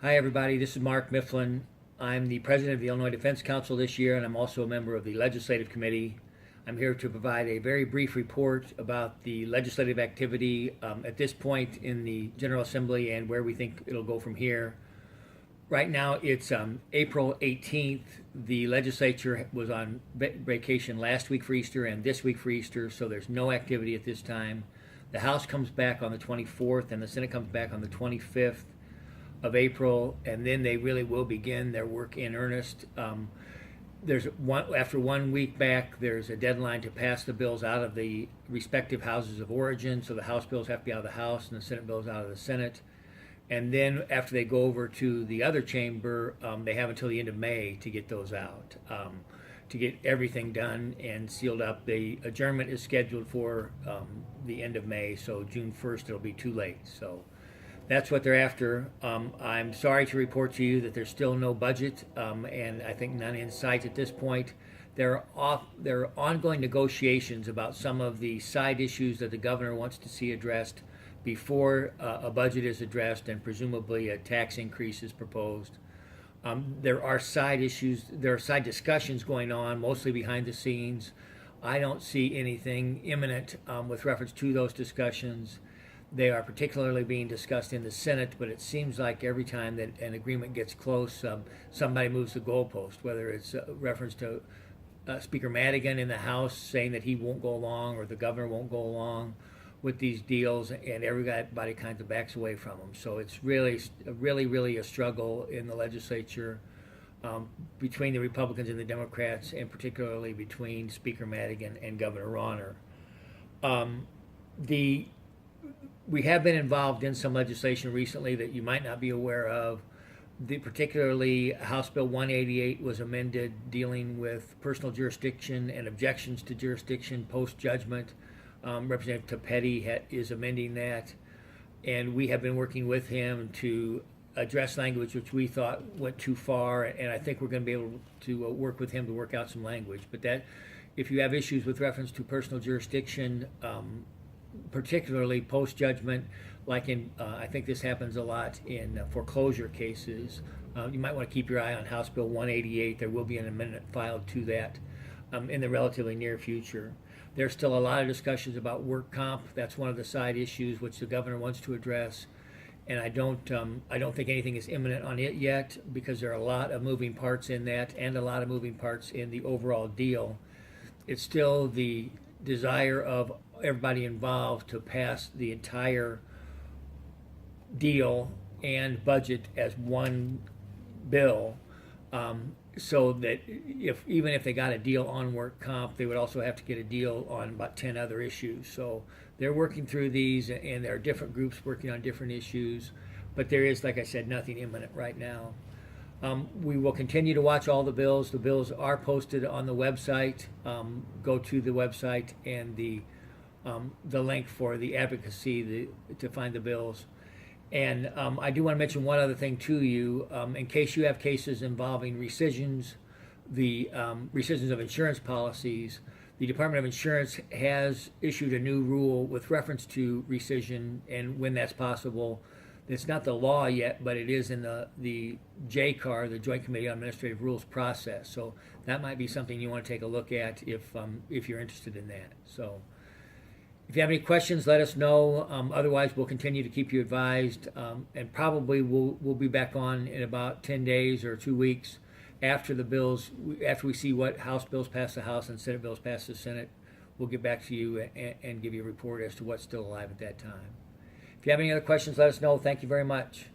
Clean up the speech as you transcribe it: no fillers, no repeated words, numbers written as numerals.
Hi, everybody. This is Mark Mifflin. I'm the president of the Illinois Defense Council this year, and I'm also a member of the Legislative Committee. I'm here to provide a very brief report about the legislative activity at this point in the General Assembly and where we think it'll go from here. Right now, it's April 18th. The legislature was on vacation last week for Easter and this week for Easter, so there's no activity at this time. The House comes back on the 24th, and the Senate comes back on the 25th of April, and then they really will begin their work in earnest. After 1 week back, there's a deadline to pass the bills out of the respective houses of origin. So the House bills have to be out of the House, and the Senate bills out of the Senate. And then after they go over to the other chamber, they have until the end of May to get those out, to get everything done and sealed up. The adjournment is scheduled for the end of May, so June 1st it'll be too late. So that's what they're after. I'm sorry to report to you that there's still no budget, and I think none in sight at this point. There are ongoing negotiations about some of the side issues that the governor wants to see addressed before a budget is addressed and presumably a tax increase is proposed. There are side issues, there are side discussions going on, mostly behind the scenes. I don't see anything imminent with reference to those discussions. They are particularly being discussed in the Senate, but it seems like every time that an agreement gets close, somebody moves the goalpost, whether it's reference to Speaker Madigan in the House saying that he won't go along or the governor won't go along with these deals, and everybody kind of backs away from them. So it's really a struggle in the legislature between the Republicans and the Democrats, and particularly between Speaker Madigan and Governor Rauner. We have been involved in some legislation recently that you might not be aware of. Particularly House Bill 188 was amended dealing with personal jurisdiction and objections to jurisdiction post-judgment. Representative Petty is amending that, and we have been working with him to address language which we thought went too far, and I think we're going to be able to work with him to work out some language. But that, if you have issues with reference to personal jurisdiction, particularly post-judgment, like in, I think this happens a lot in foreclosure cases, you might want to keep your eye on House Bill 188. There will be an amendment filed to that in the relatively near future. There's still a lot of discussions about work comp. That's one of the side issues which the governor wants to address, and I don't think anything is imminent on it yet, because there are a lot of moving parts in that and a lot of moving parts in the overall deal. It's still the desire of everybody involved to pass the entire deal and budget as one bill, so that even if they got a deal on work comp, they would also have to get a deal on about 10 other issues. So they're working through these, and there are different groups working on different issues, but there is, like I said, nothing imminent right now. We will continue to watch all the bills. The bills are posted on the website. Go to the website and the link for the advocacy to find the bills. And I do want to mention one other thing to you. In case you have cases involving rescissions, the rescissions of insurance policies, the Department of Insurance has issued a new rule with reference to rescission and when that's possible. It's not the law yet, but it is in the JCAR, the Joint Committee on Administrative Rules process. So that might be something you want to take a look at if you're interested in that. So if you have any questions, let us know. Otherwise, we'll continue to keep you advised, and probably we'll be back on in about 10 days or 2 weeks after the bills, after we see what House bills pass the House and Senate bills pass the Senate. We'll get back to you and give you a report as to what's still alive at that time. If you have any other questions, let us know. Thank you very much.